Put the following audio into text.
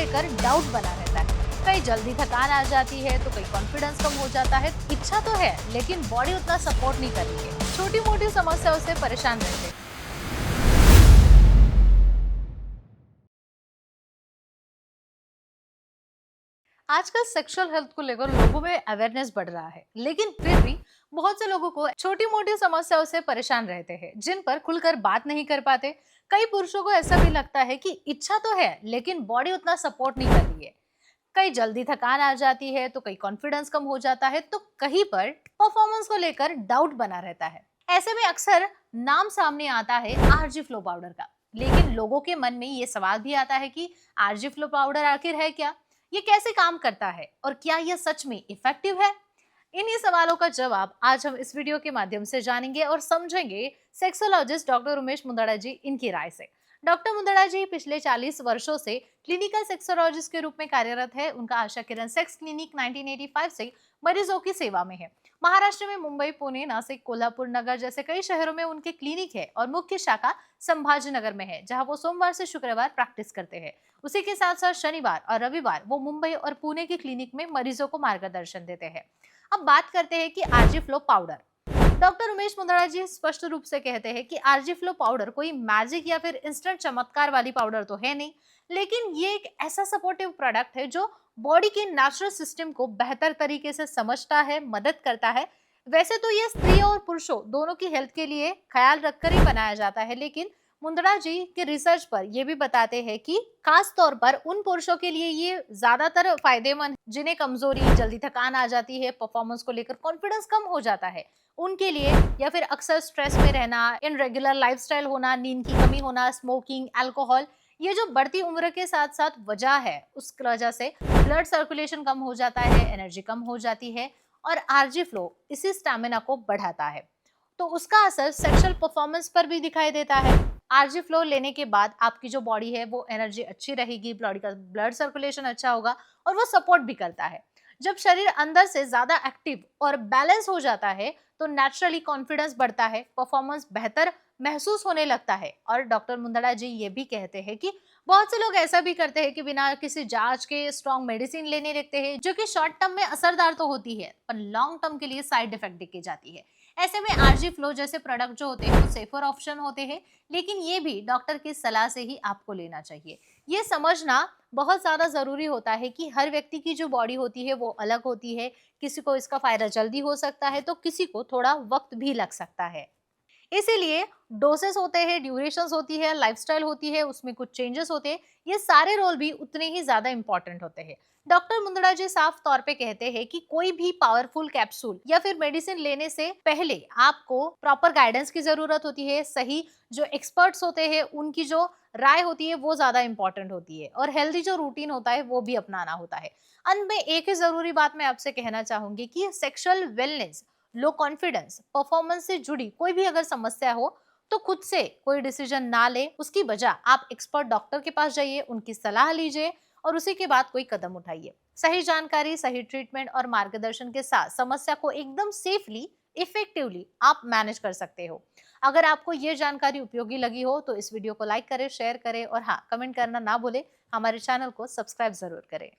लेकर डाउट बना रहता है। कई जल्दी थकान आ जाती है तो कई कॉन्फिडेंस कम हो जाता है। इच्छा तो है लेकिन बॉडी उतना सपोर्ट नहीं कर रही है। छोटी मोटी समस्याओं से परेशान रहते हैं। आजकल सेक्सुअल हेल्थ को लेकर लोगों में अवेयरनेस बढ़ रहा है, लेकिन फिर भी बहुत से लोगों को छोटी मोटी समस्याओं से परेशान रहते हैं, जिन पर खुलकर बात नहीं कर पाते। कई पुरुषों को ऐसा भी लगता है कि इच्छा तो है लेकिन बॉडी उतना सपोर्ट नहीं कर रही है। कई जल्दी थकान आ जाती है तो कई कॉन्फिडेंस कम हो जाता है, तो कहीं पर परफॉर्मेंस को लेकर डाउट बना रहता है। ऐसे में अक्सर नाम सामने आता है आरजी फ्लो पाउडर का, लेकिन लोगों के मन में ये सवाल भी आता है कि आरजी फ्लो पाउडर आखिर है क्या, ये कैसे काम करता है और क्या यह सच में इफेक्टिव है। इन्हीं सवालों का जवाब आज हम इस वीडियो के माध्यम से जानेंगे और समझेंगे सेक्सोलॉजिस्ट डॉक्टर उमेश मुंदड़ा जी इनकी राय से। डॉक्टर मुंदड़ा जी पिछले 40 वर्षों से क्लिनिकल सेक्सोलॉजिस्ट के रूप में कार्यरत है। उनका आशा किरण सेक्स क्लिनिक 1985 से मरीजों की सेवा में है। महाराष्ट्र में मुंबई, पुणे, नासिक, कोल्हापुर नगर जैसे कई शहरों में उनके क्लिनिक है और मुख्य शाखा संभाजीनगर में है, जहां वो सोमवार से शुक्रवार प्रैक्टिस करते हैं। उसी के साथ साथ शनिवार और रविवार वो मुंबई और पुणे की क्लिनिक में मरीजों को मार्गदर्शन देते हैं। अब बात करते हैं कि RG flow powder. Doctor Umesh Mundada ji स्पष्ट रूप से कहते हैं कि आरजी फ्लो पाउडर कोई मैजिक या फिर इंस्टेंट चमत्कार वाली पाउडर तो है नहीं, लेकिन ये एक ऐसा सपोर्टिव प्रोडक्ट है जो बॉडी के नेचुरल सिस्टम को बेहतर तरीके से समझता है, मदद करता है। वैसे तो ये स्त्री और पुरुषों दोनों की हेल्थ के लिए ख्याल रखकर ही बनाया जाता है, लेकिन मुंदड़ा जी के रिसर्च पर ये भी बताते हैं कि खास तौर पर उन पुरुषों के लिए ये ज्यादातर फायदेमंद है जिन्हें कमजोरी, जल्दी थकान आ जाती है, परफॉर्मेंस को लेकर कॉन्फिडेंस कम हो जाता है उनके लिए, या फिर अक्सर स्ट्रेस में रहना, इनरेगुलर लाइफस्टाइल होना, नींद की कमी होना, स्मोकिंग, अल्कोहल, ये जो बढ़ती उम्र के साथ साथ वजह है, उस वजह से ब्लड सर्कुलेशन कम हो जाता है, एनर्जी कम हो जाती है और आरजी फ्लो इसी स्टैमिना को बढ़ाता है। तो उसका असर सेक्सुअल परफॉर्मेंस पर भी दिखाई देता है। आरजी फ्लो लेने के बाद आपकी जो बॉडी है वो एनर्जी अच्छी रहेगी, बॉडी का ब्लड सर्कुलेशन अच्छा होगा और वो सपोर्ट भी करता है। जब शरीर अंदर से ज्यादा एक्टिव और बैलेंस हो जाता है तो नेचुरली कॉन्फिडेंस बढ़ता है, परफॉर्मेंस बेहतर महसूस होने लगता है। और डॉक्टर मुंदड़ा जी ये भी कहते हैं कि बहुत से लोग ऐसा भी करते हैं कि बिना किसी जांच के स्ट्रॉन्ग मेडिसिन लेने लगते हैं, जो कि शॉर्ट टर्म में असरदार तो होती है पर लॉन्ग टर्म के लिए साइड इफेक्ट दिखे जाती है। ऐसे में आरजी फ्लो जैसे प्रोडक्ट जो होते हैं वो सेफर ऑप्शन होते हैं, लेकिन ये भी डॉक्टर की सलाह से ही आपको लेना चाहिए। ये समझना बहुत ज्यादा जरूरी होता है कि हर व्यक्ति की जो बॉडी होती है वो अलग होती है। किसी को इसका फायदा जल्दी हो सकता है तो किसी को थोड़ा वक्त भी लग सकता है। इसीलिए डोसेस होते हैं, ड्यूरेशंस होती है, लाइफस्टाइल होती है, उसमें कुछ चेंजेस होते हैं, ये सारे रोल भी उतने ही ज्यादा इंपॉर्टेंट होते हैं। डॉक्टर मुंदड़ा जी साफ तौर पे कहते हैं कि कोई भी पावरफुल कैप्सूल या फिर मेडिसिन लेने से पहले आपको प्रॉपर गाइडेंस की जरूरत होती है। सही जो एक्सपर्ट्स होते हैं उनकी जो राय होती है वो ज्यादा इंपॉर्टेंट होती है और हेल्दी जो रूटीन होता है वो भी अपनाना होता है। अंत में एक ही जरूरी बात मैं आपसे कहना चाहूंगी कि sexual wellness, low confidence, performance से जुड़ी कोई भी अगर समस्या हो तो खुद से कोई डिसीजन ना ले, उसकी बजाय आप एक्सपर्ट डॉक्टर के पास जाइए, उनकी सलाह लीजिए और उसी के बाद कोई कदम उठाइए। सही जानकारी, सही ट्रीटमेंट और मार्गदर्शन के साथ समस्या को एकदम सेफली, इफेक्टिवली आप मैनेज कर सकते हो। अगर आपको ये जानकारी उपयोगी लगी हो तो इस वीडियो को लाइक करें, शेयर करें और हाँ, कमेंट करना ना भूलें। हमारे चैनल को सब्सक्राइब जरूर करें।